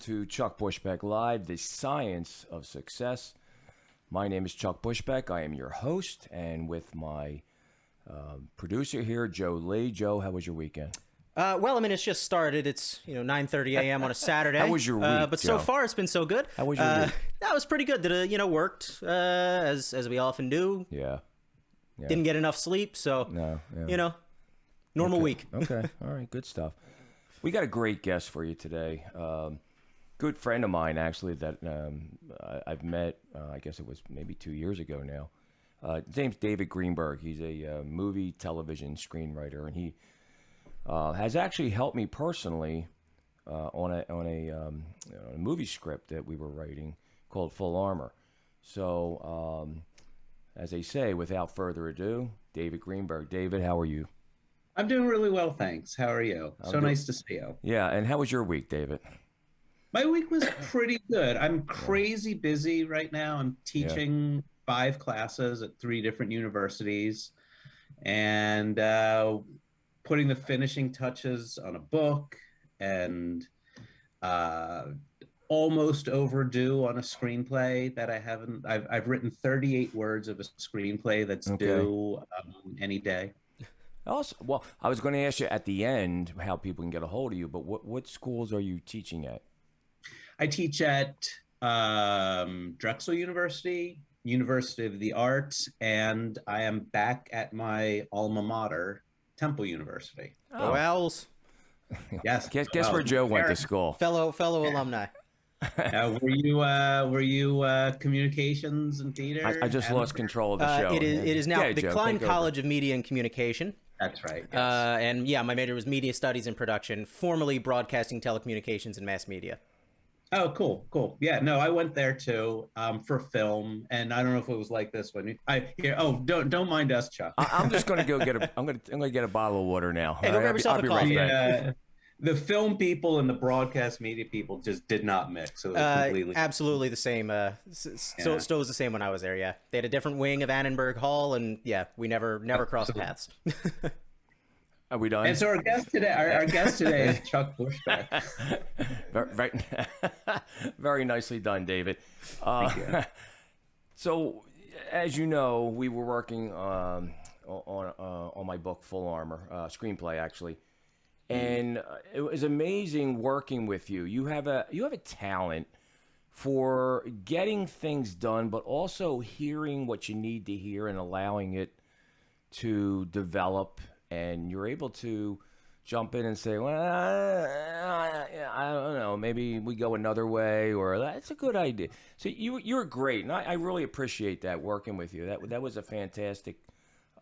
to Chuck Bushbeck Live, The Science of Success. My name is Chuck Bushbeck. I am your host, and with my producer here, Joe Lee. Joe, how was your weekend? Well, I mean, it's just started. It's 9:30 a.m. on a Saturday. How was your week, But Joe? so far, it's been so good. How was your week? That was pretty good. Worked as we often do. Yeah. Didn't get enough sleep, so normal week. Okay, all right, good stuff. We got a great guest for you today. Good friend of mine, actually, that I've met. I guess it was maybe 2 years ago now. His name's David Greenberg. He's a movie, television screenwriter, and he has actually helped me personally on a movie script that we were writing called Full Armor. So, as they say, without further ado, David Greenberg. David, how are you? I'm doing really well, thanks. How are you? Nice to see you. Yeah, and how was your week, David? My week was pretty good. I'm crazy busy right now. I'm teaching 5 classes at 3 different universities and putting the finishing touches on a book and almost overdue on a screenplay that I've written 38 words of a screenplay that's due any day. Also, well, I was going to ask you at the end how people can get a hold of you, but what schools are you teaching at? I teach at Drexel University, University of the Arts, and I am back at my alma mater, Temple University. Go Owls. Yes. Guess where Joe went to school? Fellow alumni. Were you communications and theater? I just lost control of the show. It is now the Joe, Klein College of Media and Communication. That's right. Yes. And my major was Media Studies and Production, formerly Broadcasting, Telecommunications, and Mass Media. Oh, cool. Yeah, no, I went there too for film, and I don't know if it was like this one. Don't mind us, Chuck. I'm just going to go get I'm going to get a bottle of water now. Hey, go grab yourself a coffee. The film people and the broadcast media people just did not mix. So it was completely absolutely the same. So it still was the same when I was there. Yeah, they had a different wing of Annenberg Hall, and we never crossed paths. Are we done? And so our guest today is Chuck Bushbeck. Very nicely done, David. Thank you. So, as you know, we were working on my book, Full Armor, screenplay actually. And it was amazing working with you. You have a talent for getting things done, but also hearing what you need to hear and allowing it to develop. And you're able to jump in and say, well, I don't know, maybe we go another way, or that's a good idea. So you're great, and I really appreciate that working with you. That was a fantastic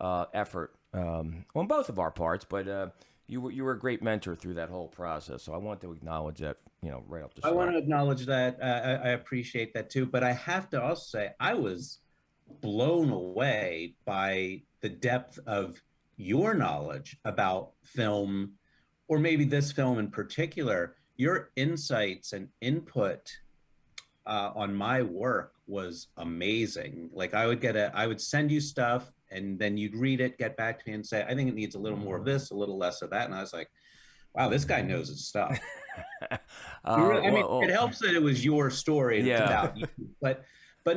effort on both of our parts, but. You were a great mentor through that whole process, so I want to acknowledge that, right off the start. I want to acknowledge that. I appreciate that too, but I have to also say I was blown away by the depth of your knowledge about film, or maybe this film in particular. Your insights and input on my work was amazing. Like I would send you stuff, and then you'd read it, get back to me and say, I think it needs a little more of this, a little less of that. And I was like, wow, this guy knows his stuff. It helps that it was your story and it's about you. But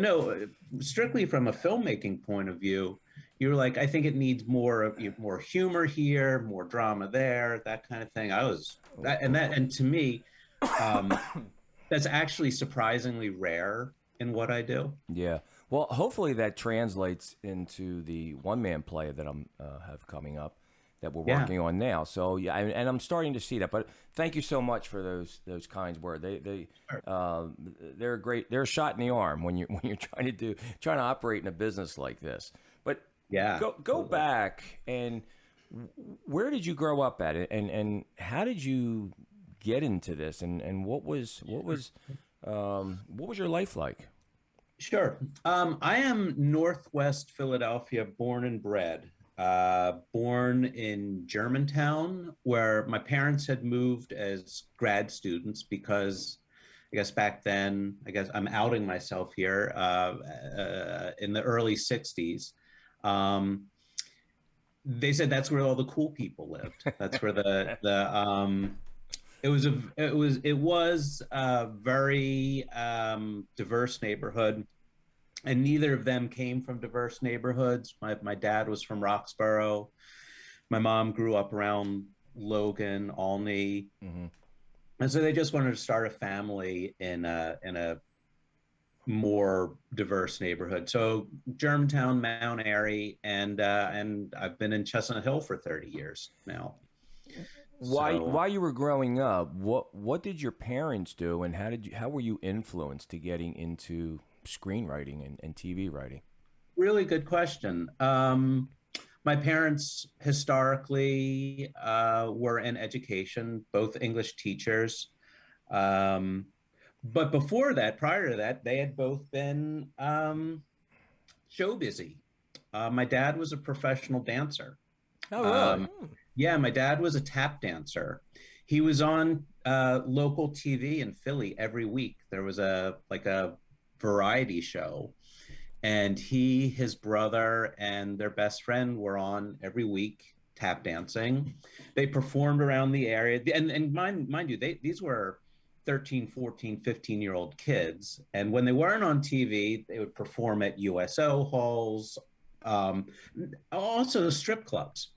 no, strictly from a filmmaking point of view, you're like, I think it needs more humor here, more drama there, that kind of thing. And to me, that's actually surprisingly rare in what I do. Yeah. Well, hopefully that translates into the one-man play that I'm have coming up that we're working on now. So and I'm starting to see that. But thank you so much for those kind words. They're great. They're a shot in the arm when you're trying to operate in a business like this. But go back, and where did you grow up at it, and how did you get into this, and what was your life like? Sure. I am Northwest Philadelphia, born and bred. Born in Germantown, where my parents had moved as grad students because I guess back then, I'm outing myself here, in the early 60s. They said that's where all the cool people lived. That's where it was a very diverse neighborhood, and neither of them came from diverse neighborhoods. My dad was from Roxborough. My mom grew up around Logan, Olney, Hmm. and so they just wanted to start a family in a more diverse neighborhood. So Germantown, Mount Airy, and I've been in Chestnut Hill for 30 years now. So While you were growing up, what did your parents do, and how were you influenced to getting into screenwriting and TV writing? really good question. My parents historically were in education, both English teachers. Um, but before that, prior to that, they had both been show busy. My dad was a professional dancer. Oh, really? Um, yeah, my dad was a tap dancer. He was on local TV in Philly every week. There was a variety show, and his brother, and their best friend were on every week tap dancing. They performed around the area, and mind you, these were 13, 14, 15-year-old kids, and when they weren't on TV, they would perform at USO halls, um, also strip clubs.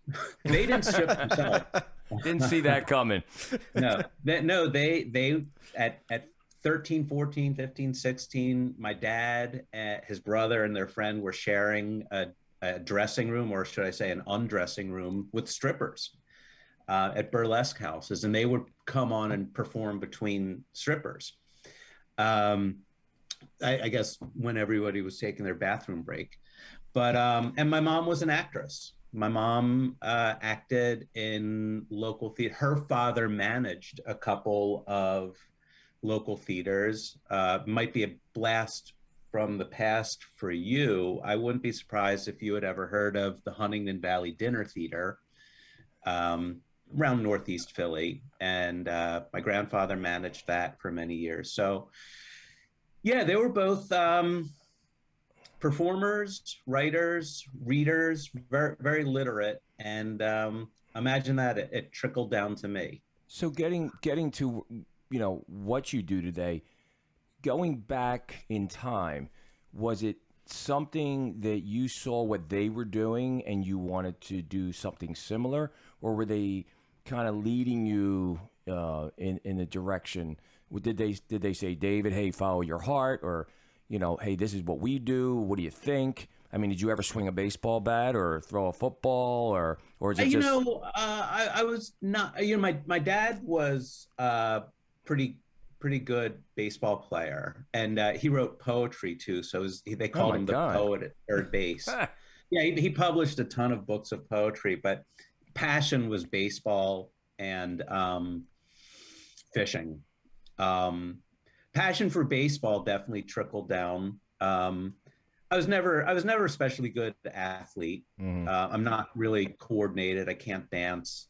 They didn't strip themselves. Didn't see that coming. No, they at 13, 14, 15, 16, my dad, his brother, and their friend were sharing a dressing room, or should I say an undressing room, with strippers at burlesque houses, and they would come on and perform between strippers. um, I guess when everybody was taking their bathroom break. But and my mom was an actress. My mom acted in local theater. Her father managed a couple of local theaters. Might be a blast from the past for you. I wouldn't be surprised if you had ever heard of the Huntington Valley Dinner Theater, um, around Northeast Philly. And my grandfather managed that for many years. So yeah, they were both performers, writers, readers, very, very literate, and imagine that it trickled down to me. So getting to what you do today, going back in time, was it something that you saw what they were doing and you wanted to do something similar, or were they kind of leading you in a direction? Did they say, David, hey, follow your heart, or hey, this is what we do. What do you think? I mean, did you ever swing a baseball bat or throw a football, or is it just? I was not. My dad was pretty pretty good baseball player, and he wrote poetry too. So they Oh called my him the God. poet at third base. Yeah, he published a ton of books of poetry, but passion was baseball and fishing. Um, Passion for baseball definitely trickled down. I was never especially good athlete. Mhm. I'm not really coordinated. I can't dance.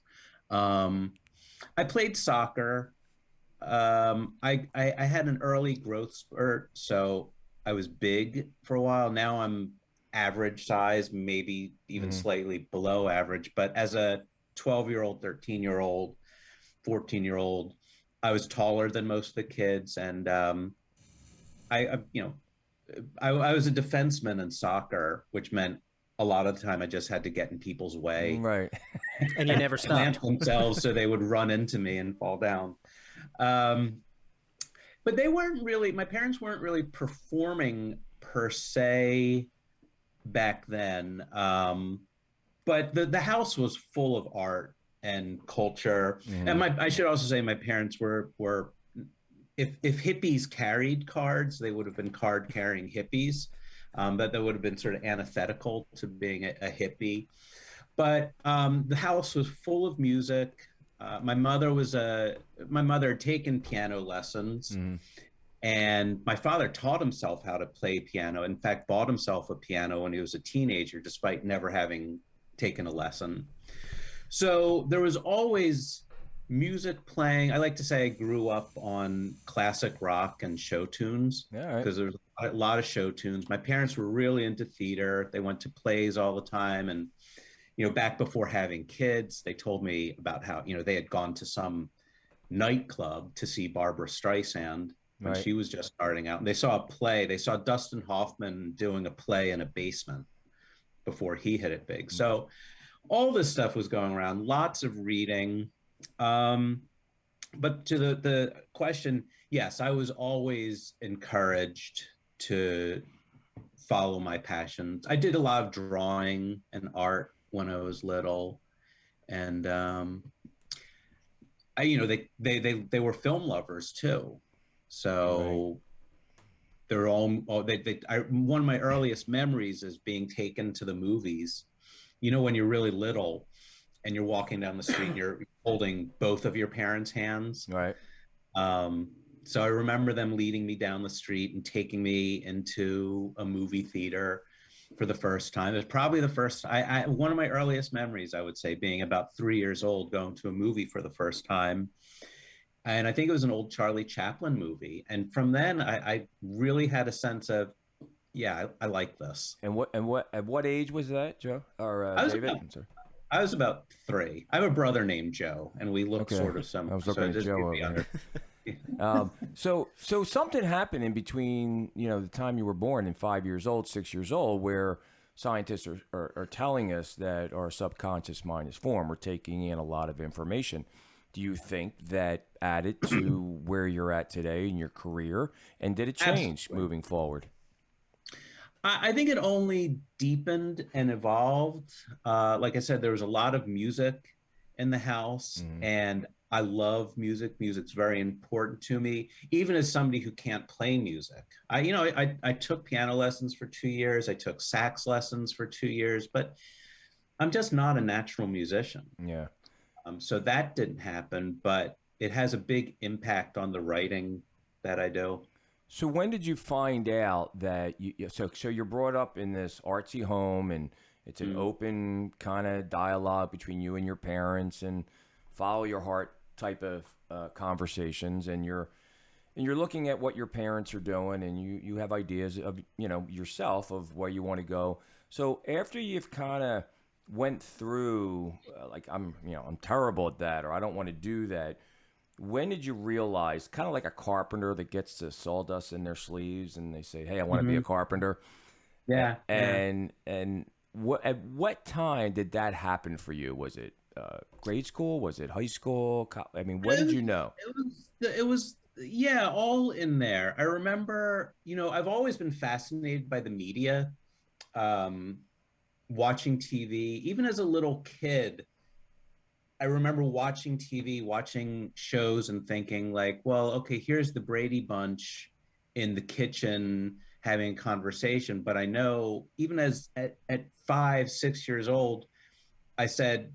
Um, I played soccer. I had an early growth spurt, so I was big for a while. Now I'm average size, maybe even Mhm. slightly below average. But as a 12-year-old, 13-year-old, 14-year-old, I was taller than most of the kids, and I was a defenseman in soccer, which meant a lot of the time I just had to get in people's way Right. And you and never plant stopped. themselves so they would run into me and fall down. Um, but they weren't really, my parents weren't really performing per se back then. But the house was full of art and culture. And Mhm. I should also say my parents were if hippies carried cards, they would have been card carrying hippies. That would have been sort of antithetical to being a hippie. But the house was full of music. My mother had taken piano lessons, Mhm. and my father taught himself how to play piano. In fact, bought himself a piano when he was a teenager, despite never having taken a lesson. So there was always music playing. I like to say I grew up on classic rock and show tunes All right. because there was a lot of show tunes. My parents were really into theater. They went to plays all the time. And, back before having kids, they told me about how, they had gone to some nightclub to see Barbara Streisand when Right. she was just starting out. And they saw a play. They saw Dustin Hoffman doing a play in a basement before he hit it big. So all this stuff was going around, lots of reading. Um, but to the question, yes, I was always encouraged to follow my passions. I did a lot of drawing and art when I was little, and I, they were film lovers too, Right. so they're all one of my earliest memories is being taken to the movies. When you're really little and you're walking down the street and you're holding both of your parents' hands. Right. So I remember them leading me down the street and taking me into a movie theater for the first time. It was probably the first, one of my earliest memories, I would say, being about 3 years old, going to a movie for the first time. And I think it was an old Charlie Chaplin movie. And from then I really had a sense of, yeah, I like this. And at what age was that, Joe or David? I'm sorry. I was about 3. I have a brother named Joe, and we look Okay. sort of similar. I was looking at Joe over there. So something happened in between, the time you were born and 5 years old, 6 years old, where scientists are telling us that our subconscious mind is formed. We're taking in a lot of information. Do you think that added to where you're at today in your career? And did it change Absolutely. moving forward? I think it only deepened and evolved. Like I said, there was a lot of music in the house, and I love music. Music's very important to me, even as somebody who can't play music. I took piano lessons for 2 years. I took sax lessons for 2 years, but I'm just not a natural musician. Yeah. So that didn't happen, but it has a big impact on the writing that I do. So when did you find out that so you're brought up in this artsy home, and it's an open kind of dialogue between you and your parents and follow your heart type of conversations, and you're looking at what your parents are doing, and you have ideas of yourself of where you want to go. So after you've kind of went through like I'm terrible at that, or I don't want to do that. When did you realize, kind of like a carpenter that gets the sawdust in their sleeves and they say, "Hey, I want to be a carpenter." Yeah. And at what time did that happen for you? Was it grade school? Was it high school? I mean, when did you know? It was yeah, all in there. I remember, I've always been fascinated by the media, watching TV, even as a little kid. I remember watching TV, watching shows, and thinking like, well, okay, here's the Brady Bunch in the kitchen having a conversation. But I know, even at 5, 6 years old, I said,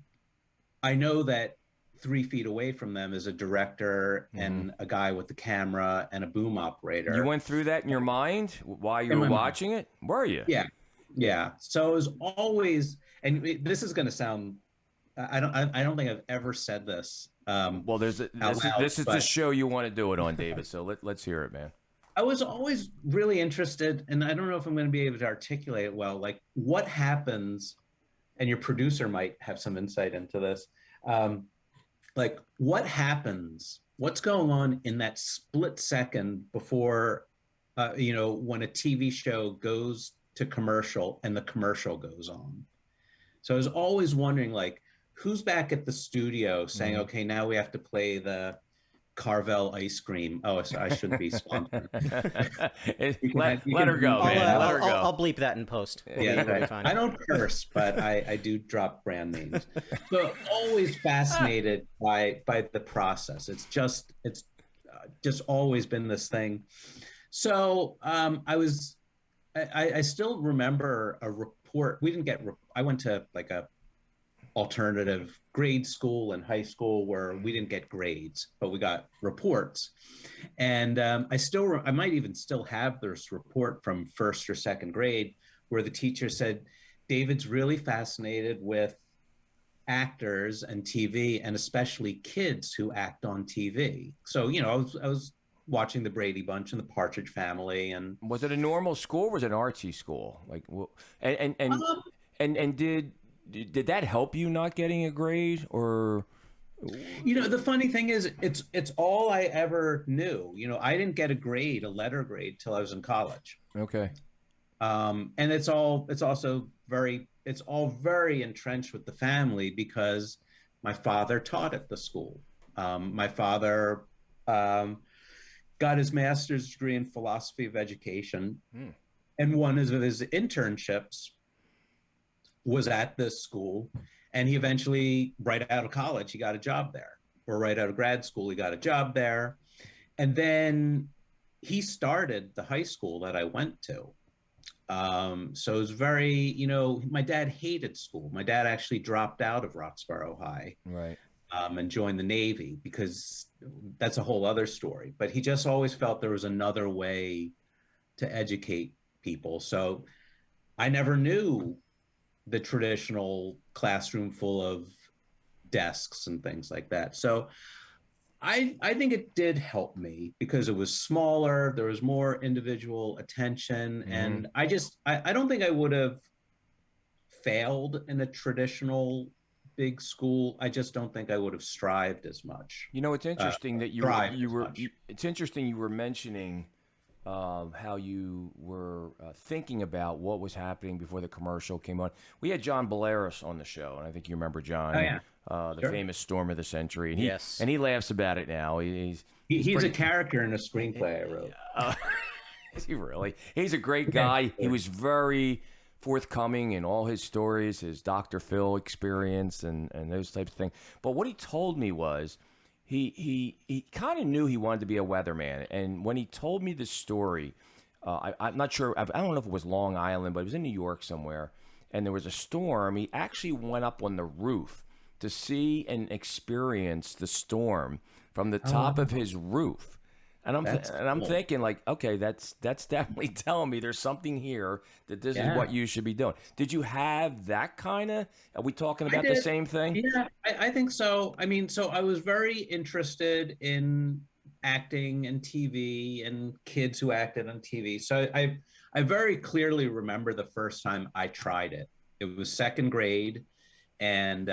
I know that 3 feet away from them is a director and a guy with the camera and a boom operator. You went through that in your mind while you were watching it? Were you? Yeah. Yeah. So it was always, and this is going to sound, I don't think I've ever said this. Well, this is the show you want to do it on, David. So let's hear it, man. I was always really interested, and I don't know if I'm going to be able to articulate it well, like what happens, and your producer might have some insight into this. Like what happens, what's going on in that split second before, when a TV show goes to commercial and the commercial goes on. So I was always wondering, like, who's back at the studio saying, okay, now we have to play the Carvel ice cream. Oh, so I shouldn't be sponsored. Let her go, man. Let her go. I'll bleep that in post. Yeah, I don't curse, but I do drop brand names. So always fascinated by the process. It's just always been this thing. So I still remember a report. We didn't get. I went to like a alternative grade school and high school where we didn't get grades, but we got reports. And I might even still have this report from 1st or 2nd grade where the teacher said, David's really fascinated with actors and TV, and especially kids who act on TV. So, I was watching the Brady Bunch and the Partridge Family. And was it a normal school or was it an artsy school? Like, and did that help you not getting a grade, or You know, the funny thing is, it's all I ever knew. You know, I didn't get a letter grade, till I was in college. Okay. And it's all very entrenched with the family because my father taught at the school. My father got his master's degree in philosophy of education, and one of his internships was at this school. And he eventually, right out of college, he got a job there, or right out of grad school, he got a job there. And then he started the high school that I went to. So it was very, you know, my dad hated school. My dad actually dropped out of Roxborough High, Right. and joined the Navy, because that's a whole other story. But he just always felt there was another way to educate people. So I never knew the traditional classroom full of desks and things like that. So I think it did help me because it was smaller, there was more individual attention, and I don't think I would have failed in a traditional big school. I just don't think I would have strived as much. You know, it's interesting that it's interesting you were mentioning how you were thinking about what was happening before the commercial came on. We had John Belaris on the show, and I think you remember John. Oh, yeah. The famous Storm of the Century. And Yes. And he laughs about it now. He's a character in a screenplay I wrote. Is he really? He's a great guy. He was very forthcoming in all his stories, his Dr. Phil experience and those types of things. But what he told me was he kind of knew he wanted to be a weatherman. And when he told me this story, I'm not sure, I don't know if it was Long Island, but it was in New York somewhere. And there was a storm. He actually went up on the roof to see and experience the storm from the top of his roof. And I'm thinking, like, okay, that's definitely telling me there's something here that this is what you should be doing. Did you have that kind of? Are we talking about the same thing? Yeah, I think so. I mean, so I was very interested in acting and TV and kids who acted on TV. So I very clearly remember the first time I tried it. It was second grade, and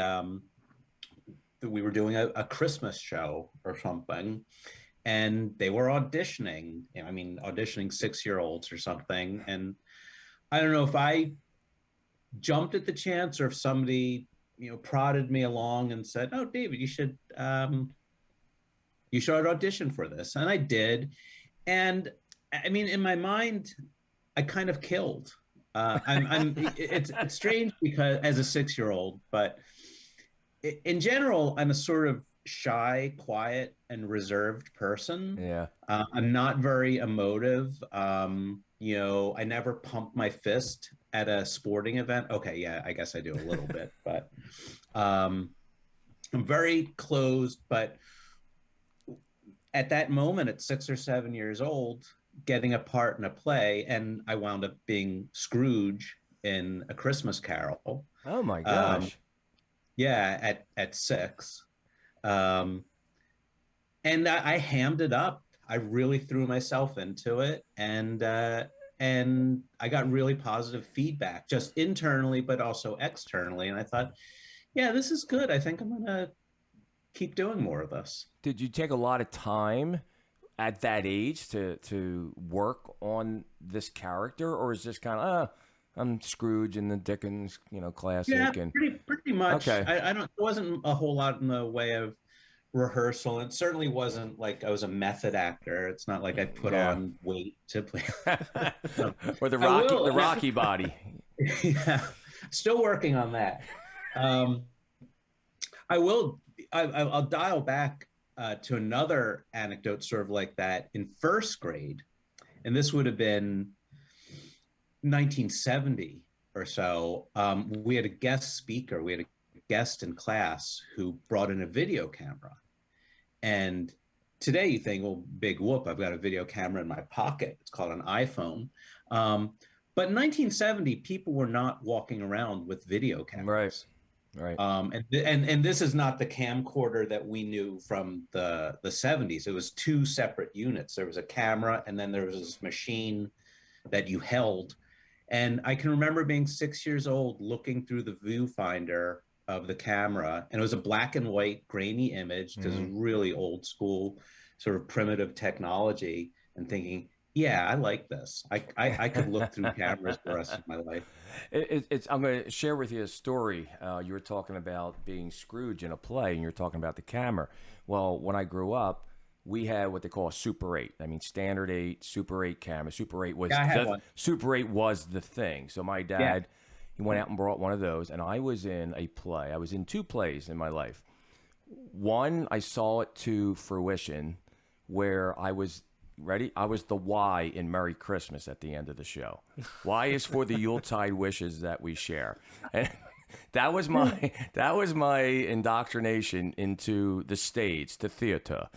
we were doing a Christmas show or something. And they were auditioning, I mean, auditioning 6-year-olds or something. And I don't know if I jumped at the chance or if somebody, you know, prodded me along and said, "Oh, David, you should audition for this." And I did. And I mean, in my mind, I kind of killed. It's strange because as a 6-year-old, but in general, I'm a sort of shy, quiet, and reserved person. Yeah. I'm not very emotive. You know, I never pump my fist at a sporting event. Okay, yeah, I guess I do a little bit, but I'm very closed. But at that moment, at 6 or 7 years old, getting a part in a play, and I wound up being Scrooge in A Christmas Carol. Oh my gosh. Yeah, at 6. And I hammed it up. I really threw myself into it, and I got really positive feedback, just internally, but also externally. And I thought, yeah, this is good. I think I'm gonna keep doing more of this. Did you take a lot of time at that age to work on this character, or is this kind of I'm Scrooge in the Dickens, you know, classic? Yeah, and pretty much. Okay. I don't. There wasn't a whole lot in the way of rehearsal. It certainly wasn't like I was a method actor. It's not like I put on weight to play. Or the Rocky body. Yeah, still working on that. I'll dial back to another anecdote sort of like that in first grade, and this would have been 1970 or so. We had a guest speaker. We had a guest in class who brought in a video camera. And today you think, well, big whoop, I've got a video camera in my pocket. It's called an iPhone. But in 1970, people were not walking around with video cameras. Right. And this is not the camcorder that we knew from the 70s. It was two separate units. There was a camera, and then there was this machine that you held. And I can remember being 6 years old, looking through the viewfinder of the camera, and it was a black and white grainy image because it was really old school, sort of primitive technology, and thinking, yeah, I like this. I could look through cameras the rest of my life. I'm going to share with you a story. You were talking about being Scrooge in a play, and you're talking about the camera. Well, when I grew up, we had what they call a Super 8. I mean, standard 8, Super 8 camera. Super 8 was Super 8 was the thing. So my dad, he went out and brought one of those, and I was in a play. I was in 2 plays in my life. One, I saw it to fruition, where I was ready. I was the Y in Merry Christmas at the end of the show. Y is for the Yuletide wishes that we share. And that was my indoctrination into the stage, the theater,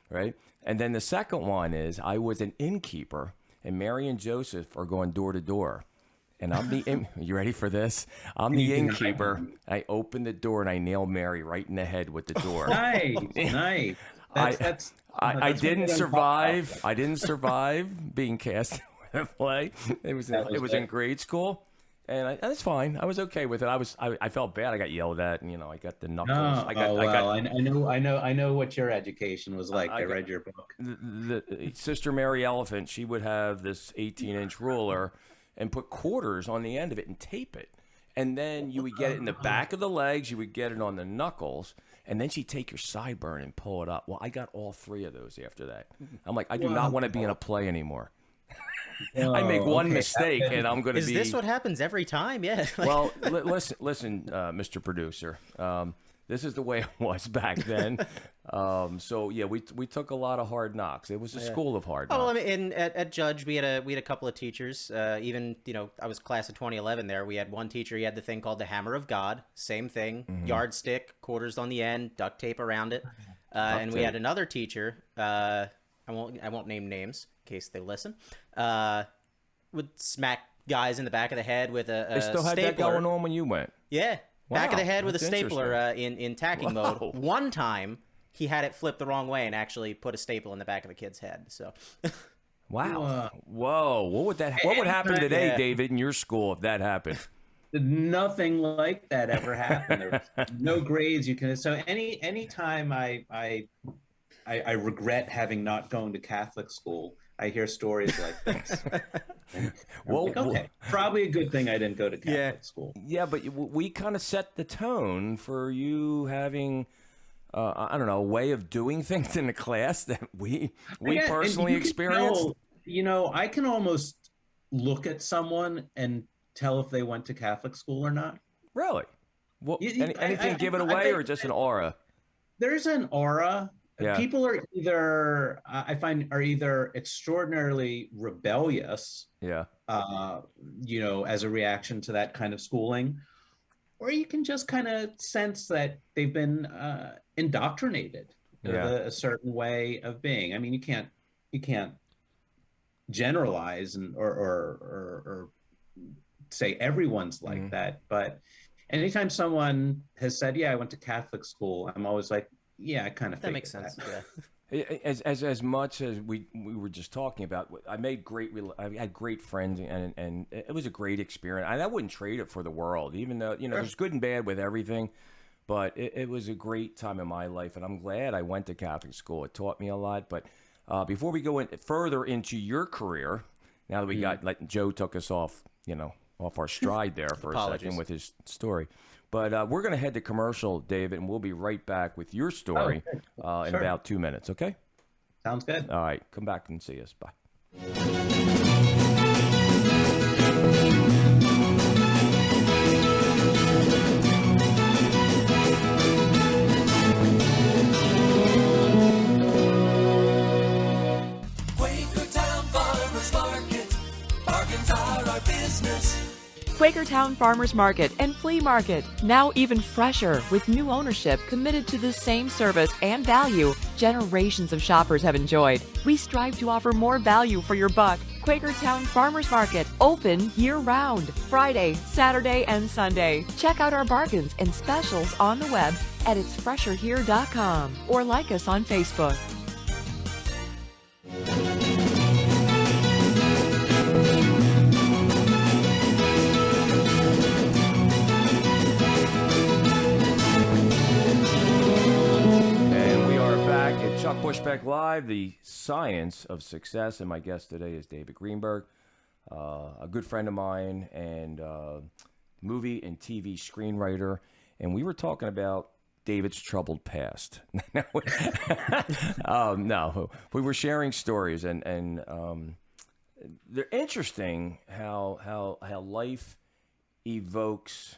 right? And then the second one is I was an innkeeper, and Mary and Joseph are going door to door. And I'm the you ready for this? I'm the innkeeper. I open the door and I nail Mary right in the head with the door. Nice. I didn't survive. I didn't survive being cast in the play. It was in grade school, and that's fine. I was okay with it. I felt bad. I got yelled at, and I got the knuckles. I know what your education was like. I read your book. The Sister Mary Elephant. She would have this 18-inch ruler and put quarters on the end of it and tape it, and then you would get it in the back of the legs. You would get it on the knuckles. And then she'd take your sideburn and pull it up. Well, I got all 3 of those after that. I'm like, I do not want to be in a play anymore. I make one mistake, and I'm going to be... Is this what happens every time? Yeah. Well, listen, Mr. Producer. This is the way it was back then. So yeah, we took a lot of hard knocks. It was a school of hard knocks. Well, I mean, at Judge, we had a couple of teachers. Even I was class of 2011. There, we had one teacher. He had the thing called the Hammer of God. Same thing, yardstick, quarters on the end, duct tape around it. And we had another teacher. I won't name names in case they listen. Would smack guys in the back of the head with a they still had stapler. That going on when you went. Yeah. Back of the head with a stapler interesting. in tacking mode. One time, he had it flipped the wrong way and actually put a staple in the back of the kid's head. So, wow, whoa, what would happen today, David, in your school if that happened? Nothing like that ever happened. There was no grades you can. So any time I regret having not gone to Catholic school. I hear stories like this. Well, like, okay, probably a good thing I didn't go to Catholic school. Yeah, but we kind of set the tone for you having, I don't know, a way of doing things in the class that we personally experienced. I can almost look at someone and tell if they went to Catholic school or not. Really? Well, anything give it away, or just an aura? There's an aura. Yeah. People are either, I find, either extraordinarily rebellious, as a reaction to that kind of schooling, or you can just kind of sense that they've been indoctrinated with a certain way of being. I mean, you can't generalize or say everyone's like that, but anytime someone has said, "Yeah, I went to Catholic school," I'm always like, yeah, I kind of that makes sense. Yeah. As much as we were just talking about, I had great friends, and it was a great experience. I wouldn't trade it for the world, even though there's good and bad with everything. But it was a great time in my life, and I'm glad I went to Catholic school. It taught me a lot. But before we go further into your career, now that we got Joe took us off our stride there for a second with his story. But we're going to head to commercial, David, and we'll be right back with your story in about 2 minutes, okay? Sounds good. All right. Come back and see us. Bye. Quakertown Farmers Market. Bargains are our business. Quakertown Farmers Market and Flea Market, now even fresher with new ownership committed to the same service and value generations of shoppers have enjoyed. We strive to offer more value for your buck. Quakertown Farmers Market, open year-round, Friday, Saturday, and Sunday. Check out our bargains and specials on the web at itsfresherhere.com or like us on Facebook. Bushbeck Live, the science of success, and my guest today is David Greenberg, a good friend of mine and movie and TV screenwriter, and we were talking about David's troubled past. No, we were sharing stories, and they're interesting how life evokes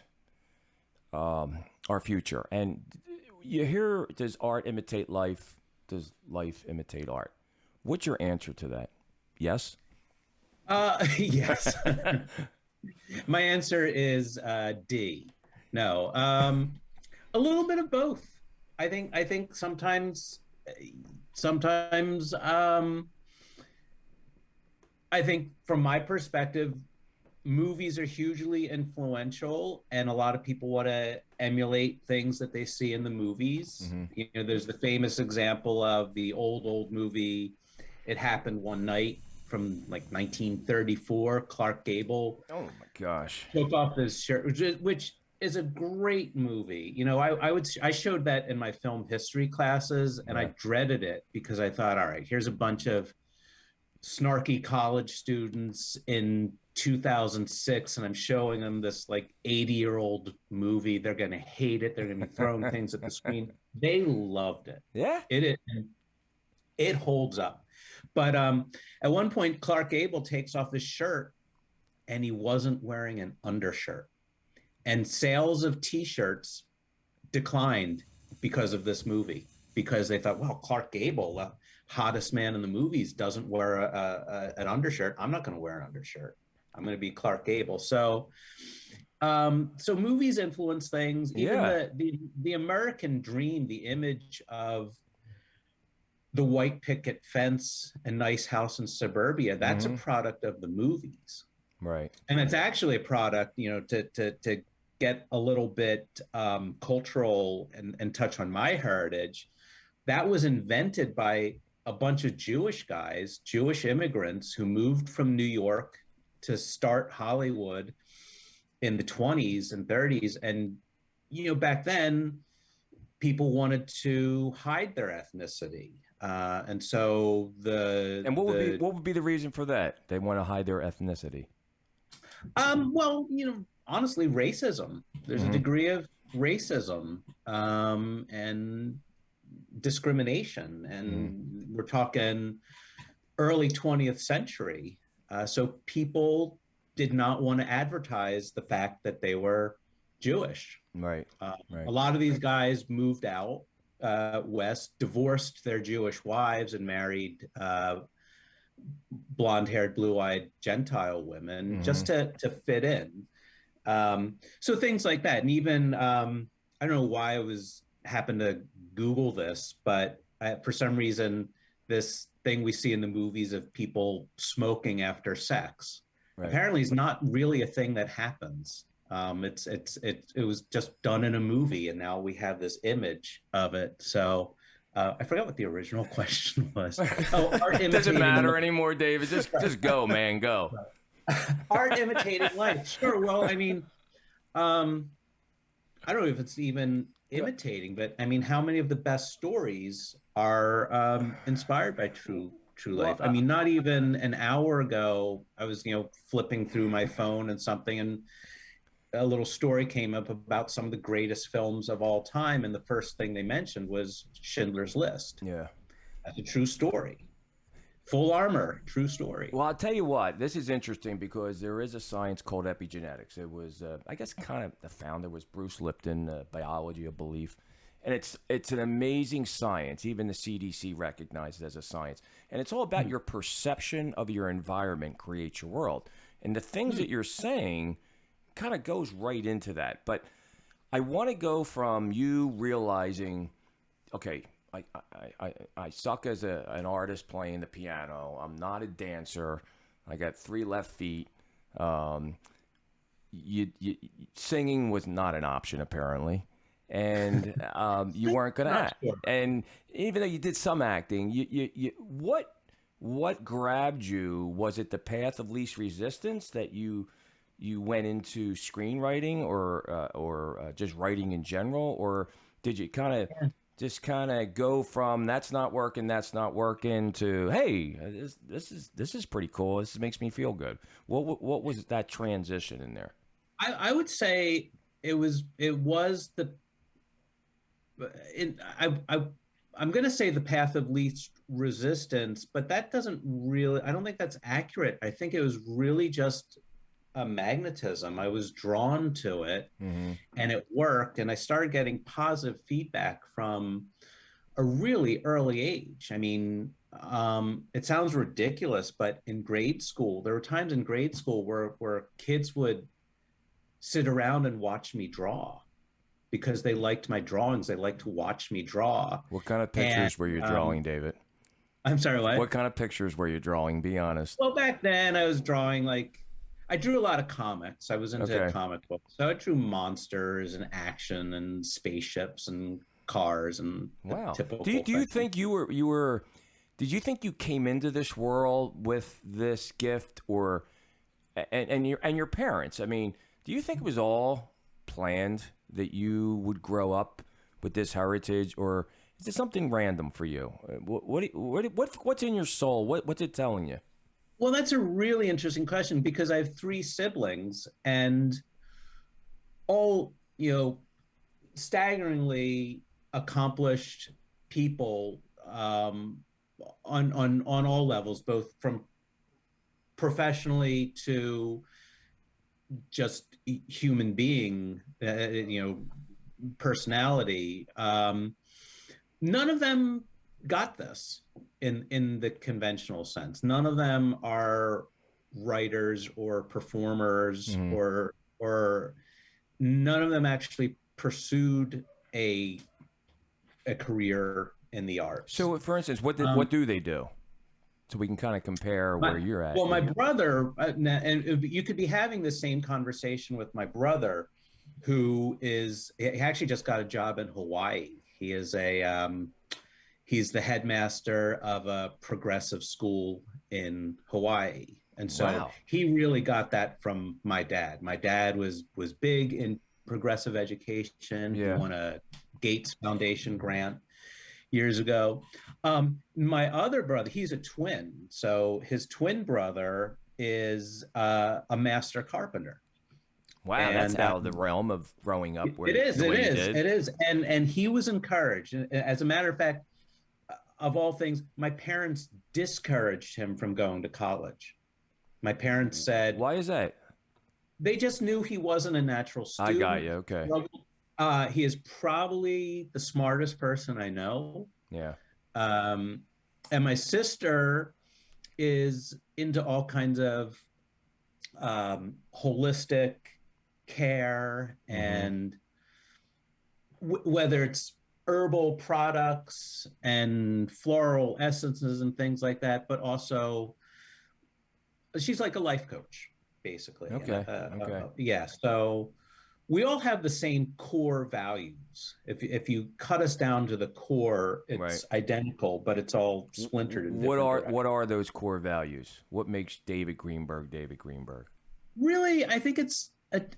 our future. And you hear, does art imitate life? Does life imitate art? What's your answer to that? Yes? Yes. My answer is D. No. A little bit of both. I think sometimes I think from my perspective, movies are hugely influential, and a lot of people want to emulate things that they see in the movies. Mm-hmm. You know, there's the famous example of the old movie It Happened One Night from like 1934. Clark Gable. Oh my gosh. Took off his shirt, which is a great movie. You know, I showed that in my film history classes, and I dreaded it because I thought, all right, here's a bunch of snarky college students in 2006, and I'm showing them this like 80-year-old movie. They're going to hate it. They're going to be throwing things at the screen. They loved it. Yeah. It holds up. But at one point, Clark Gable takes off his shirt, and he wasn't wearing an undershirt. And sales of T-shirts declined because of this movie, because they thought, well, Clark Gable, the hottest man in the movies, doesn't wear an undershirt. I'm not going to wear an undershirt. I'm going to be Clark Gable. So movies influence things. Even the American dream, the image of the white picket fence and nice house in suburbia, that's a product of the movies. Right. And it's actually a product, you know, to get a little bit cultural and touch on my heritage. That was invented by a bunch of Jewish guys, Jewish immigrants who moved from New York to start Hollywood in the 20s and 30s. And, you know, back then, people wanted to hide their ethnicity. And so what would be the reason for that? They want to hide their ethnicity. Well, you know, honestly, racism. There's a degree of racism and discrimination, and we're talking early 20th century. So people did not want to advertise the fact that they were Jewish. Right. A lot of these guys moved out west, divorced their Jewish wives, and married blonde-haired, blue-eyed Gentile women just to fit in. So things like that. And even I don't know why I happened to Google this, but for some reason, this thing we see in the movies of people smoking after sex apparently is not really a thing that happens. It was just done in a movie, and now we have this image of it. So I forgot what the original question was. Art It doesn't matter anymore, David. Just go, man, go. Art imitating life. Sure. Well, I mean, I don't know if it's even imitating, but I mean, how many of the best stories are inspired by true life? I mean, not even an hour ago, I was, you know, flipping through my phone and something, and a little story came up about some of the greatest films of all time, and the first thing they mentioned was Schindler's List. Yeah. That's a true story. Full Armor, true story. Well, I'll tell you what, this is interesting because there is a science called epigenetics. It was, I guess, kind of the founder was Bruce Lipton, biology of belief. And it's an amazing science. Even the CDC recognizes it as a science. And it's all about your perception of your environment creates your world. And the things that you're saying kind of goes right into that. But I want to go from you realizing, okay, I suck as an artist playing the piano. I'm not a dancer. I got 3 left feet. Singing was not an option apparently, and you weren't going to act. Sure. And even though you did some acting, what grabbed you? Was it the path of least resistance that you went into screenwriting, or just writing in general, or did you kind of just kind of go from that's not working to hey, this is pretty cool. This makes me feel good. What was that transition in there? I would say it was the I'm going to say the path of least resistance, but that doesn't really, I don't think that's accurate. I think it was really just a magnetism. I was drawn to it, and it worked. And I started getting positive feedback from a really early age. I mean, it sounds ridiculous, but in grade school, there were times in grade school where kids would sit around and watch me draw because they liked my drawings. They liked to watch me draw. What kind of pictures were you drawing, David? I'm sorry, what? What kind of pictures were you drawing? Be honest. Well, back then I was drawing I drew a lot of comics. I was into comic books. So I drew monsters and action and spaceships and cars and typical Do you think did you think you came into this world with this gift and your parents? I mean, do you think it was all planned that you would grow up with this heritage, or is it something random for you? What's in your soul? What's it telling you? Well, that's a really interesting question because I have 3 siblings and all, staggeringly accomplished people on all levels, both from professionally to just human being, personality. None of them got this in the conventional sense. None of them are writers or performers, or none of them actually pursued a career in the arts. So, for instance, what do they do? So we can kind of compare where you're at. Well, my brother, and you could be having the same conversation with my brother, he actually just got a job in Hawaii. He is he's the headmaster of a progressive school in Hawaii. And so he really got that from my dad. My dad was big in progressive education. He won a Gates Foundation grant years ago. My other brother, he's a twin. So his twin brother is a master carpenter. Wow, and that's out of the realm of growing up. It is. And he was encouraged. As a matter of fact, of all things, my parents discouraged him from going to college. My parents said, "Why is that?" They just knew he wasn't a natural student. I got you. Okay. He is probably the smartest person I know. Yeah. And my sister is into all kinds of holistic care and whether it's herbal products and floral essences and things like that, but also she's like a life coach, basically. Okay. Yeah. So we all have the same core values. If you cut us down to the core, it's identical, but it's all splintered in what are those core values? What makes David Greenberg David Greenberg? Really, I think it's a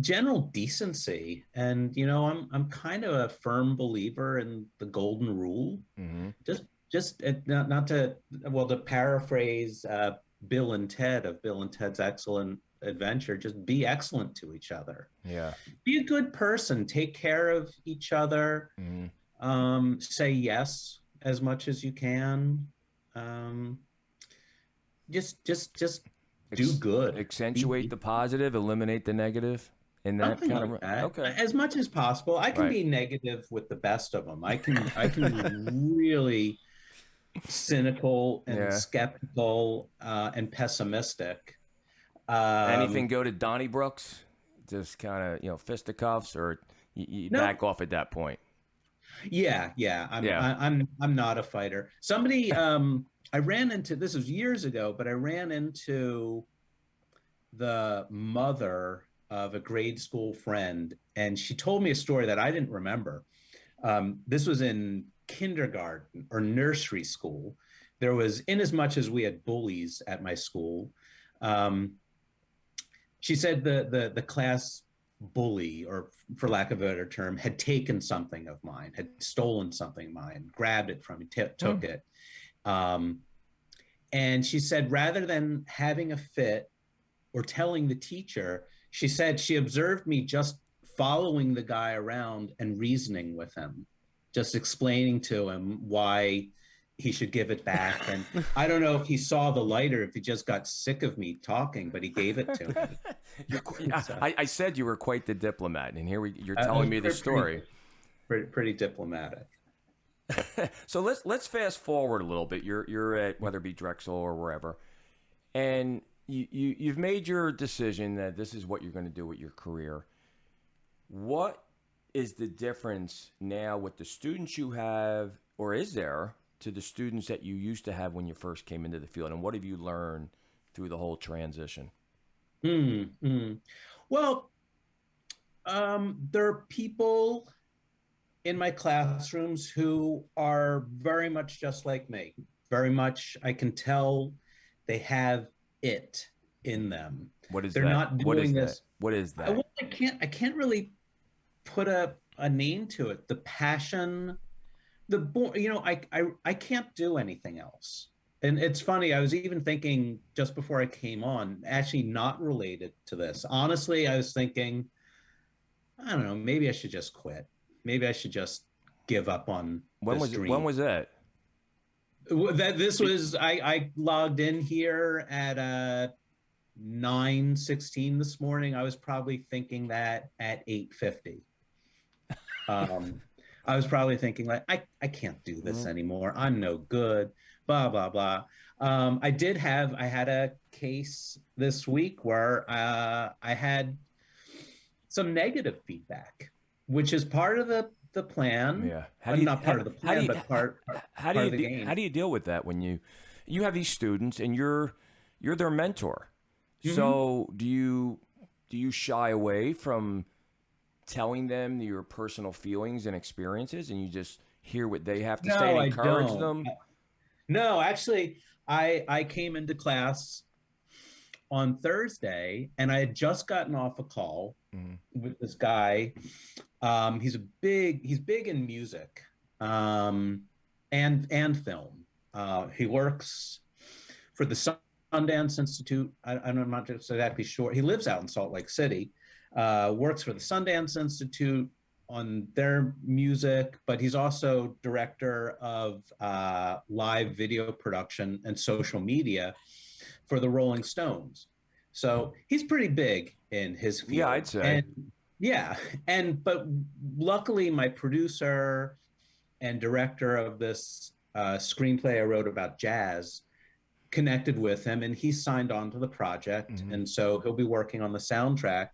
general decency, and I'm kind of a firm believer in the golden rule. Just not to paraphrase Bill and Ted of Bill and Ted's Excellent Adventure, just be excellent to each other. Yeah. Be a good person, take care of each other, say yes as much as you can. Just do good. Accentuate the positive, eliminate the negative. And that Something kind like of that. okay. As much as possible. I can be negative with the best of them. I can be really cynical and skeptical and pessimistic. Anything go to Donnybrooks? Just kind of fisticuffs, or you back off at that point? Yeah. I'm not a fighter. Somebody I ran into, this was years ago, but I ran into the mother of a grade school friend, and she told me a story that I didn't remember. This was in kindergarten or nursery school. There was, in as much as we had bullies at my school, she said the class bully, or for lack of a better term, had taken something of mine, had stolen something of mine, grabbed it from me, took it. And she said, rather than having a fit or telling the teacher, she said she observed me just following the guy around and reasoning with him, just explaining to him why he should give it back. And I don't know if he saw the light or if he just got sick of me talking, but he gave it to me. I said you were quite the diplomat, and here you're telling me the story. Pretty diplomatic. So let's fast forward a little bit. You're at, whether it be Drexel or wherever, and you've made your decision that this is what you're going to do with your career. What is the difference now with the students you have, or is there, to the students that you used to have when you first came into the field, and what have you learned through the whole transition? Well, there are people in my classrooms who are very much just like me. Very much, I can tell they have it in them. What is They're that? not doing this. What is that? I can't really put a name to it. The passion, I can't do anything else. And it's funny, I was even thinking just before I came on, actually not related to this. Honestly, I was thinking, I don't know, maybe I should just quit. Maybe I should just give up on this dream. When was that? I logged in here at 9:16 this morning. I was probably thinking that at 8:50. I was probably thinking like, I can't do this anymore. I'm no good, blah, blah, blah. I had a case this week where I had some negative feedback, which is part of the plan. Yeah. Not part of the plan, but part of the game. How do you deal with that when you have these students and you're their mentor? So do you shy away from telling them your personal feelings and experiences, and you just hear what they have to say and encourage them? No, actually, I came into class on Thursday, and I had just gotten off a call with this guy. He's big in music and film. He works for the Sundance Institute. I'm not just exactly sure. He lives out in Salt Lake City. Works for the Sundance Institute on their music, but he's also director of live video production and social media for the Rolling Stones. So he's pretty big in his field. Yeah, I'd say. But luckily my producer and director of this screenplay I wrote about jazz connected with him, and he signed on to the project. And so he'll be working on the soundtrack.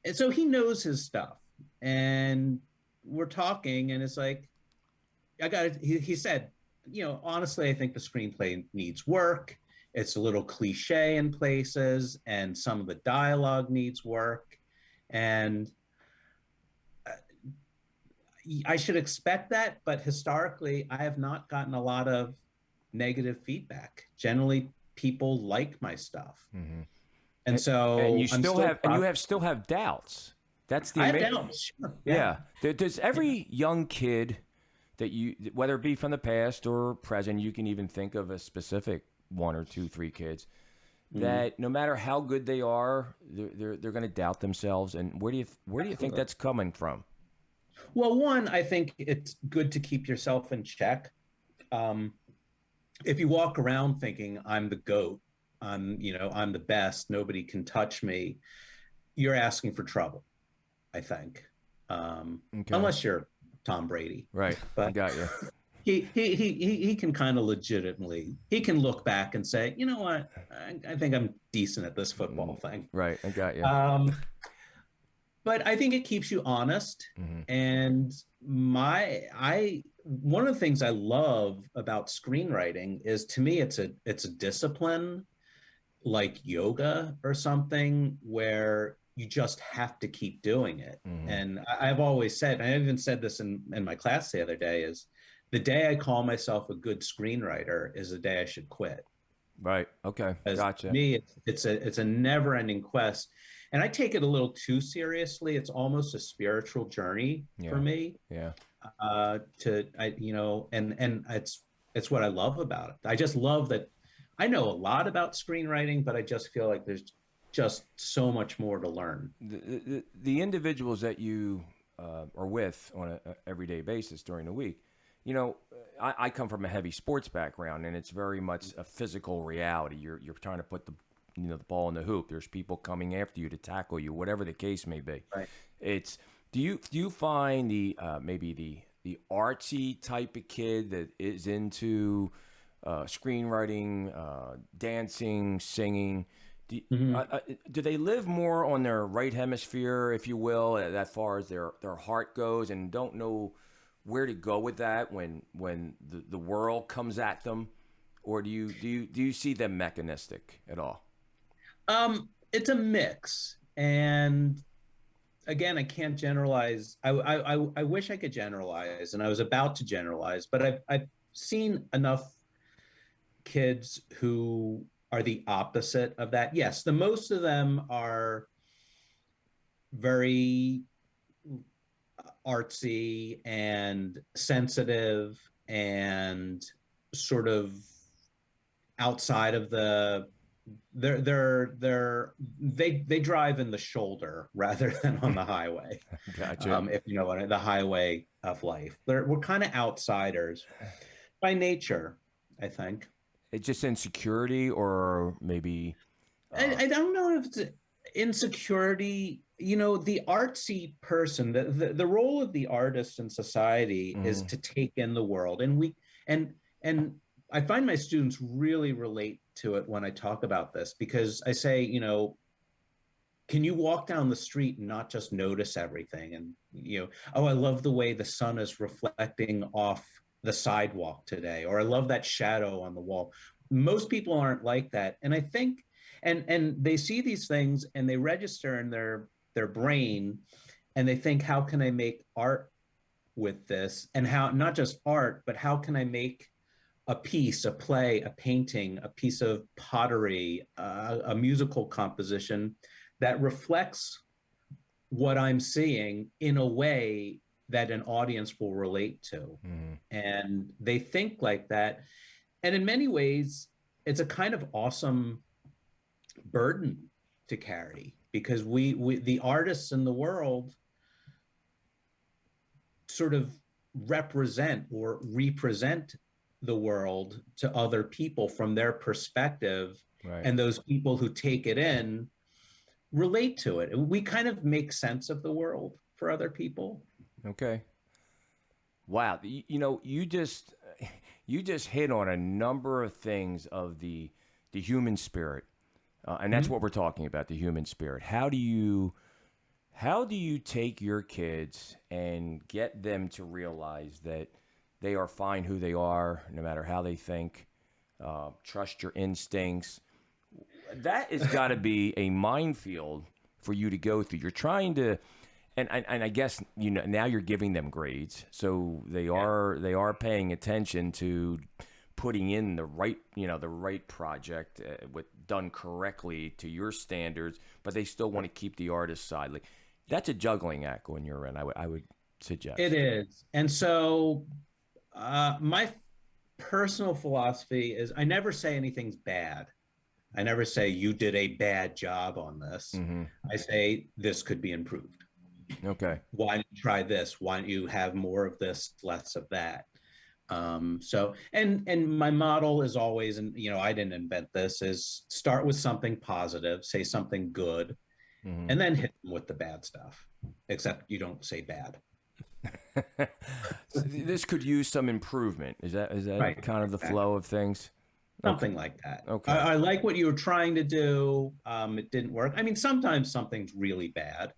And so he knows his stuff, and we're talking, and it's like, he said, honestly, I think the screenplay needs work. It's a little cliche in places, and some of the dialogue needs work. And I should expect that, but historically, I have not gotten a lot of negative feedback. Generally, people like my stuff. And so, and you still have doubts. That's the amazing. I have doubts. Sure. Yeah. Does every young kid that whether it be from the past or present, you can even think of a specific 1 or 2, 3 kids that no matter how good they are, they're going to doubt themselves. And where do you think that's coming from? Well, one, I think it's good to keep yourself in check. If you walk around thinking I'm the GOAT, I'm the best, nobody can touch me, you're asking for trouble, I think. Unless you're Tom Brady. Right. But I got you. He can kind of legitimately, he can look back and say, you know what, I think I'm decent at this football thing. Right. I got you. But I think it keeps you honest. And one of the things I love about screenwriting is, to me, it's a discipline like yoga or something, where you just have to keep doing it. And I've always said, and I even said this in my class the other day, is the day I call myself a good screenwriter is the day I should quit. Right. Okay. As Gotcha. me, it's a never-ending quest, and I take it a little too seriously. It's almost a spiritual journey for Yeah. me. Yeah. And it's what I love about it. I just love that I know a lot about screenwriting, but I just feel like there's just so much more to learn. The individuals that you are with on a everyday basis during the week, I come from a heavy sports background, and it's very much a physical reality. You're trying to put the ball in the hoop. There's people coming after you to tackle you, whatever the case may be. Right. It's do you find maybe the artsy type of kid that is into screenwriting, dancing, singing? Do they live more on their right hemisphere, if you will, as far as their heart goes, and don't know where to go with that when the world comes at them, or do you see them mechanistic at all? It's a mix, and again, I can't generalize. I wish I could generalize, and I was about to generalize, but I've seen enough kids who are the opposite of that. Yes, the most of them are very artsy and sensitive and sort of outside of they drive in the shoulder rather than on the highway. Gotcha. If you know what the highway of life. We're kind of outsiders by nature, I think. It's just insecurity, or maybe I don't know if it's insecurity. The artsy person, the role of the artist in society is to take in the world, and I find my students really relate to it when I talk about this, because I say, can you walk down the street and not just notice everything? And, oh, I love the way the sun is reflecting off the sidewalk today, or I love that shadow on the wall. Most people aren't like that. And I think, and they see these things and they register in their brain, and they think, how can I make art with this? And how, not just art, but how can I make a piece, a play, a painting, a piece of pottery, a musical composition that reflects what I'm seeing in a way that an audience will relate to. And they think like that. And in many ways, it's a kind of awesome burden to carry, because we the artists in the world sort of represent or represent the world to other people from their perspective. right. And those people who take it in relate to it. We kind of make sense of the world for other people. Okay. Wow. You just hit on a number of things of the human spirit, and that's what we're talking about, the human spirit. How do you take your kids and get them to realize that they are fine who they are, no matter how they think? Trust your instincts. That has got to be a minefield for you to go through. You're trying to, and I guess now you're giving them grades, so they are paying attention to putting in the right project done correctly to your standards, but they still want to keep the artist side. Like, that's a juggling act when you're in. I would suggest It is, and so my personal philosophy is I never say anything's bad. I never say you did a bad job on this. I say this could be improved. Okay. Why don't you try this? Why don't you have more of this, less of that? So my model is always, and I didn't invent this, is start with something positive, say something good, and then hit them with the bad stuff. Except you don't say bad. So this could use some improvement. Is that Right, kind of the flow of things? Something like that. Okay. I like what you were trying to do. It didn't work. I mean, sometimes something's really bad.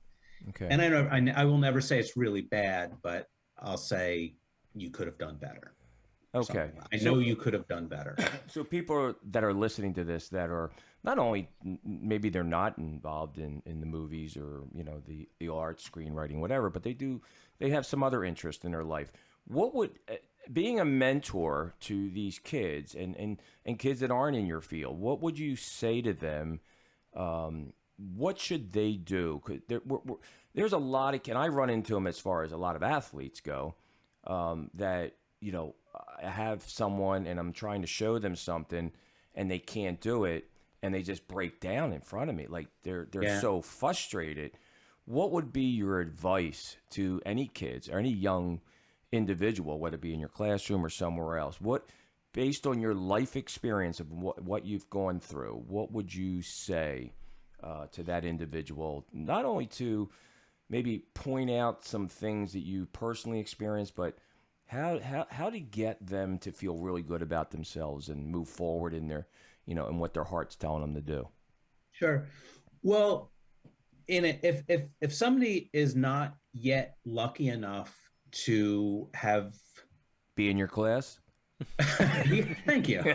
Okay. And I will never say it's really bad, but I'll say you could have done better. Okay. I know you could have done better. So people that are listening to this that are not only, maybe they're not involved in the movies or the arts, screenwriting, whatever, but they have some other interest in their life. What would being a mentor to these kids and kids that aren't in your field, what would you say to them? What should they do? 'Cause there's a lot of, and I run into them as far as a lot of athletes go, that, you know, I have someone and I'm trying to show them something and they can't do it and they just break down in front of me. Like they're so frustrated. What would be your advice to any kids or any young individual, whether it be in your classroom or somewhere else? What, based on your life experience of what you've gone through, what would you say to that individual, not only to maybe point out some things that you personally experienced, but how to get them to feel really good about themselves and move forward in their, you know, in what their heart's telling them to do? Sure. Well, if somebody is not yet lucky enough to have Be in your class? Thank you.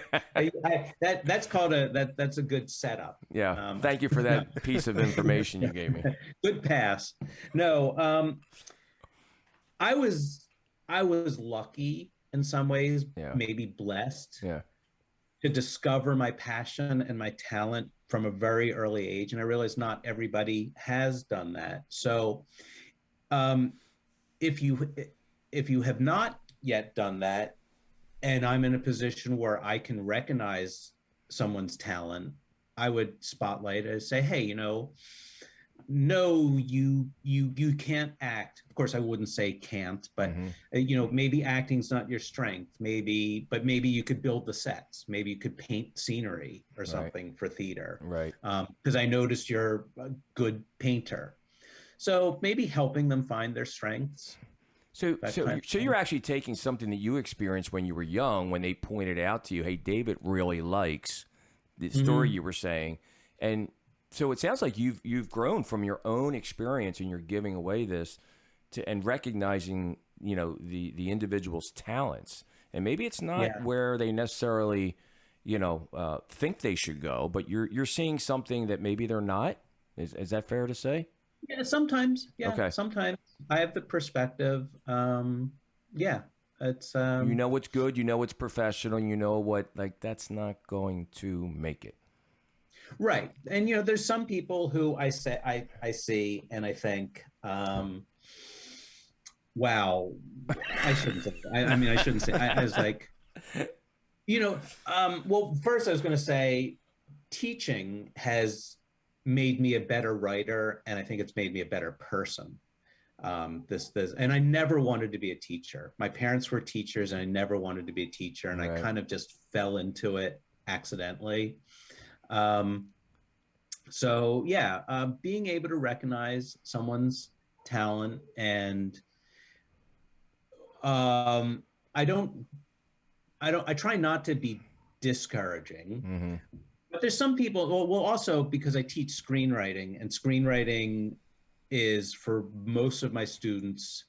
That's called that's a good setup. Yeah. Thank you for that piece of information you gave me. Good pass. No, I was lucky in some ways, maybe blessed to discover my passion and my talent from a very early age. And I realize not everybody has done that. So if you have not yet done that, and I'm in a position where I can recognize someone's talent, I would spotlight it and say, hey, you know, no, you can't act. Of course, I wouldn't say can't, but you know, maybe acting's not your strength. Maybe you could build the sets. Maybe you could paint scenery or something for theater. Right. Because I noticed you're a good painter. So maybe helping them find their strengths. So you're actually taking something that you experienced when you were young, when they pointed out to you, hey, David really likes the story you were saying, and so it sounds like you've grown from your own experience, and you're giving away this and recognizing, you know, the individual's talents, and maybe it's not where they necessarily, you know, think they should go, but you're seeing something that maybe they're not. Is that fair to say? Yeah, sometimes. Yeah, okay. Sometimes I have the perspective. It's you know what's good, you know what's professional, you know what, like, that's not going to make it. Right. And you know, there's some people who I see and I think, wow, I shouldn't say. I shouldn't say. I was like, you know, well, first I was going to say, teaching has made me a better writer, and I think it's made me a better person. And I never wanted to be a teacher. My parents were teachers, and I never wanted to be a teacher, and I kind of just fell into it accidentally. Being able to recognize someone's talent, and I try not to be discouraging. But there's some people, well, also because I teach screenwriting, and screenwriting is, for most of my students,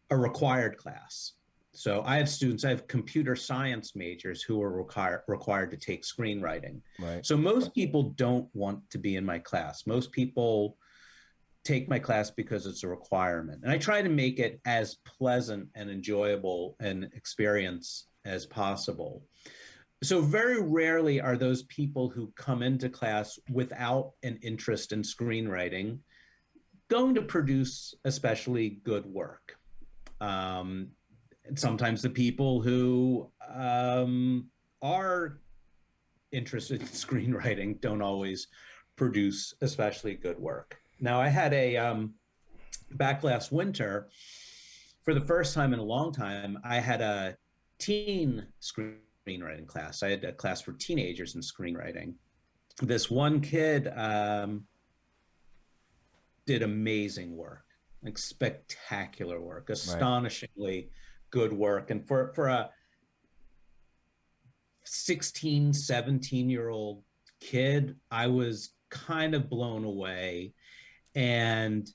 a required class. So I have computer science majors who are required to take screenwriting. Right. So most people don't want to be in my class. Most people take my class because it's a requirement. And I try to make it as pleasant and enjoyable an experience as possible. So very rarely are those people who come into class without an interest in screenwriting going to produce especially good work. Sometimes the people who are interested in screenwriting don't always produce especially good work. Now, I had back last winter, for the first time in a long time, I had a teen screenwriting class. I had a class for teenagers in screenwriting. This one kid did amazing work, like spectacular work, astonishingly good work. And for a 16, 17-year-old kid, I was kind of blown away. And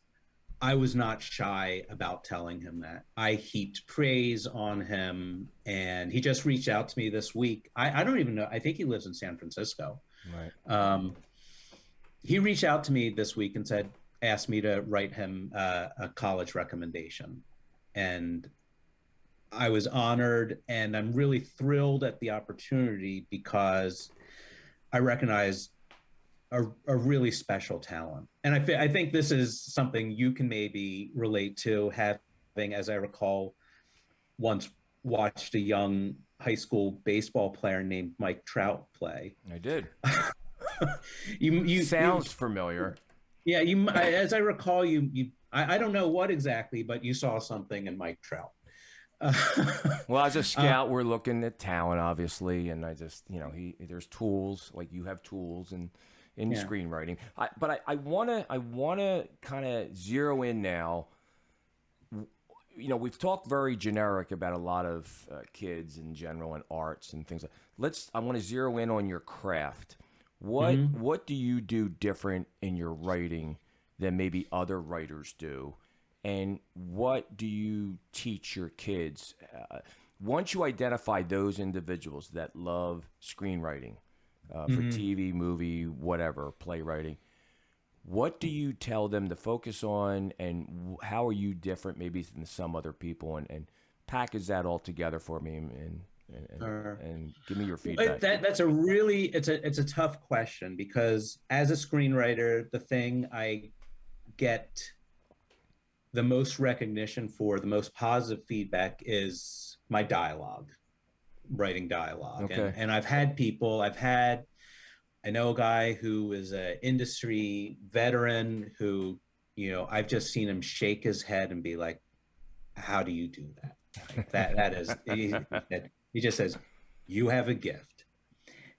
I was not shy about telling him that. I heaped praise on him, and he just reached out to me this week. I don't even know. I think he lives in San Francisco. Right. He reached out to me this week and asked me to write him a college recommendation. And I was honored, and I'm really thrilled at the opportunity because I recognize a really special talent. And I think this is something you can maybe relate to, having, as I recall, once watched a young high school baseball player named Mike Trout play. I did. you Sounds familiar. Yeah, as I recall, I don't know what exactly, but you saw something in Mike Trout. Well, as a scout, we're looking at talent, obviously, and I just, there's tools, like you have tools in screenwriting. But I wanna kind of zero in now. We've talked very generic about a lot of kids in general and arts and things. I want to zero in on your craft. What do you do different in your writing than maybe other writers do? And what do you teach your kids? Once you identify those individuals that love screenwriting for TV, movie, whatever, playwriting, what do you tell them to focus on, and how are you different maybe than some other people? And package that all together for me and give me your feedback. That's it's a tough question, because as a screenwriter, the thing I get the most recognition for, the most positive feedback, is my dialogue, writing dialogue. Okay. And I know a guy who is an industry veteran who, I've just seen him shake his head and be like, how do you do that? Like, that is, he just says, you have a gift.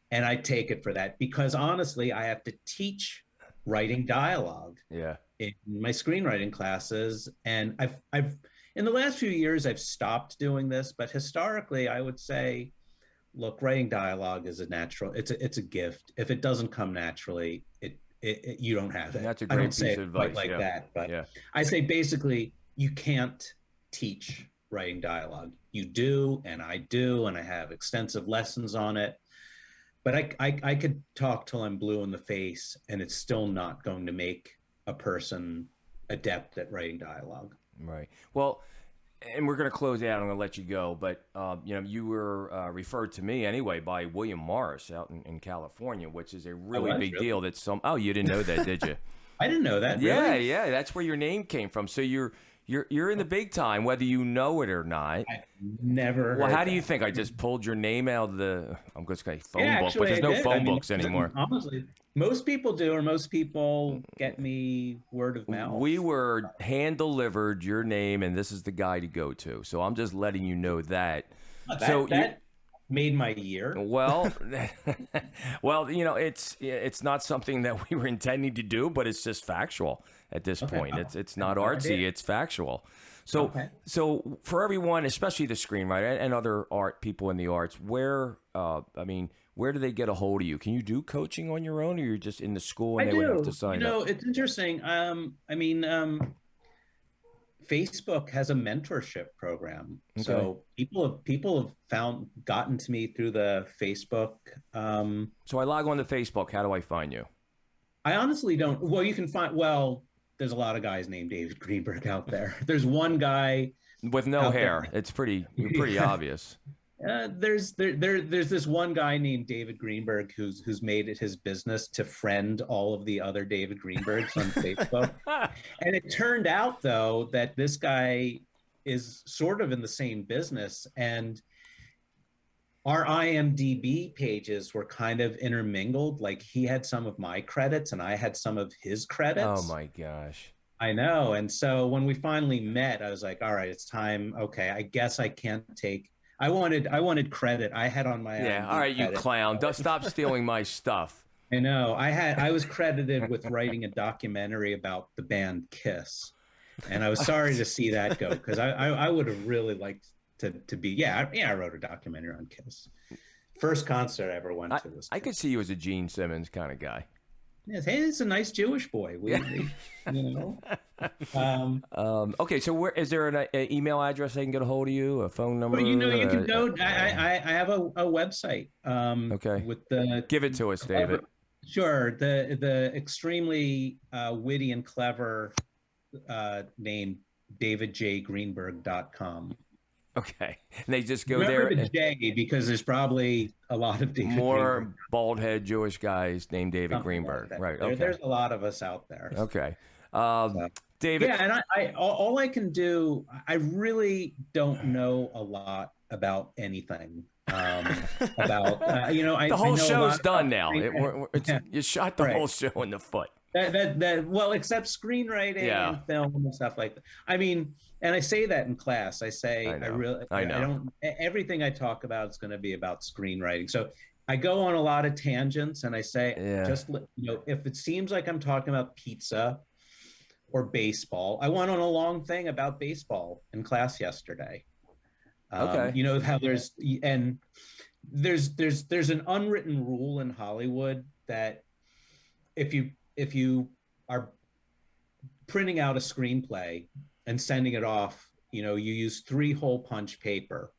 And I take it for that, because honestly, I have to teach writing dialogue in my screenwriting classes. And I've in the last few years, I've stopped doing this, but historically I would say, look, writing dialogue is it's a gift. If it doesn't come naturally, you don't have it. That's a great piece of advice. Like that, but I say basically you can't teach writing dialogue. You do, and I do, and I have extensive lessons on it. But I could talk till I'm blue in the face, and it's still not going to make a person adept at writing dialogue. Right. Well, and we're going to close out. I'm going to let you go. But, you were referred to me anyway by William Morris out in California, which is a really big deal. You didn't know that, did you? I didn't know that. Really? Yeah. That's where your name came from. So you're in the big time, whether you know it or not. I never heard how do you think? I just pulled your name out of the, I'm just going to say phone book, but there's no phone books anymore. Honestly, most people do, or most people get me word of mouth. We were hand-delivered your name, and this is the guy to go to. So I'm just letting you know that. That made my year. Well, it's not something that we were intending to do, but it's just factual at this point. It's not artsy, it's factual. So for everyone, especially the screenwriter and other art people in the arts, where do they get a hold of you? Can you do coaching on your own, or you're just in the school and would have to sign up? It's interesting. Facebook has a mentorship program. Okay. So people have gotten to me through the Facebook. So I log on to Facebook. How do I find you? I honestly don't. Well, you can find. Well, there's a lot of guys named David Greenberg out there. There's one guy with no hair. It's you're pretty obvious. There's this one guy named David Greenberg who's made it his business to friend all of the other David Greenbergs on Facebook. And it turned out, though, that this guy is sort of in the same business, and our IMDb pages were kind of intermingled. Like, he had some of my credits and I had some of his credits. Oh my gosh. I know. And so when we finally met, I was like, all right, it's time. Okay, I guess I can't take. I wanted credit. I had on my all right, you clown. Don't stop stealing my stuff. I know. I was credited with writing a documentary about the band Kiss, and I was sorry to see that go, because I would have really liked to be. I wrote a documentary on Kiss. First concert I ever went to was. I could see you as a Gene Simmons kind of guy. Yes, hey, it's a nice Jewish boy. Okay, so where is there an email address they can get a hold of you, a phone number? Well, you can go. I have a website. Okay. With the give it to us, David. Sure. The extremely witty and clever name, davidjgreenberg.com. Okay. And they just go Remember there. the J, because there's probably a lot of David More Greenberg. bald head Jewish guys named David Something Greenberg. like that. Right. There- Okay. There's a lot of us out there. Okay. So- David. Yeah, and all I can do, I really don't know a lot about anything. About The whole I know a show's lot done about now. Yeah. You shot the Right. whole show in the foot. Well, except screenwriting Yeah. and film and stuff like that. I mean, and I say that in class. I say I know. I know. don't. Everything I talk about is going to be about screenwriting. So I go on a lot of tangents, and I say, if it seems like I'm talking about pizza or baseball, I went on a long thing about baseball in class yesterday. Okay. You know how there's an unwritten rule in Hollywood that if you are printing out a screenplay and sending it off, you use 3 hole punch paper.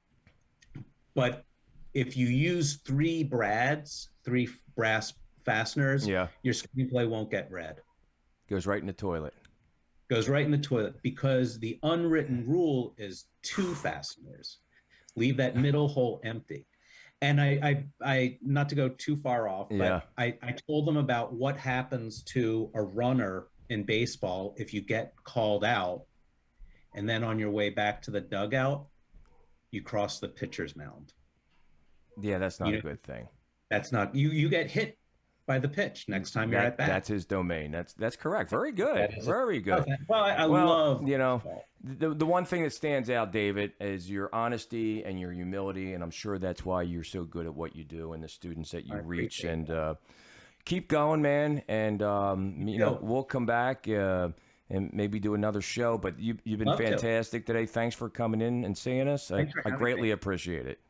But if you use 3 brads, 3 brass fasteners, your screenplay won't get read. Goes right in the toilet. Goes right in the toilet, because the unwritten rule is 2 fasteners. Leave that middle hole empty. And I not to go too far off, but I told them about what happens to a runner in baseball if you get called out, and then on your way back to the dugout, you cross the pitcher's mound. Yeah, that's not a good thing. That's not, you get hit by the pitch next time you're at bat. That's his domain. That's correct. Very good. Very good. Okay. Well, I love baseball. The one thing that stands out, David, is your honesty and your humility, and I'm sure that's why you're so good at what you do and the students that you reach. And keep going, man. And we'll come back and maybe do another show. But you've been fantastic today. Thanks for coming in and seeing us. I greatly appreciate it.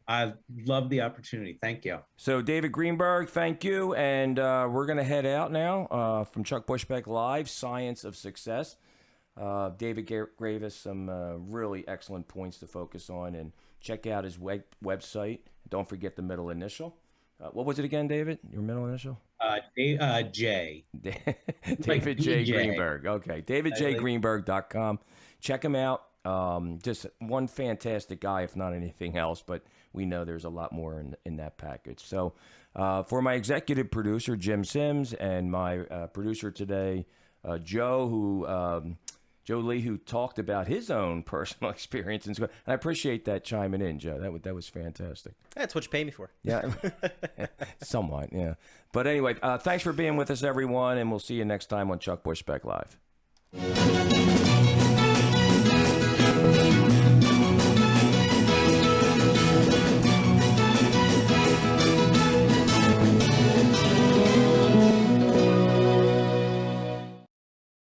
I love the opportunity. Thank you. So, David Greenberg, thank you. And we're going to head out now from Chuck Bushbeck Live, Science of Success. David gave us some really excellent points to focus on, and check out his website. Don't forget the middle initial. What was it again, David? Your middle initial? J. David J. Greenberg. Okay. DavidJGreenberg.com. Check him out. Just one fantastic guy, if not anything else, but we know there's a lot more in that package. So for my executive producer, Jim Sims, and my producer today, Joe Lee, who talked about his own personal experience. And I appreciate that chiming in, Joe. That was fantastic. That's what you pay me for. Yeah, somewhat, yeah. But anyway, thanks for being with us, everyone, and we'll see you next time on Chuck Bushbeck Live.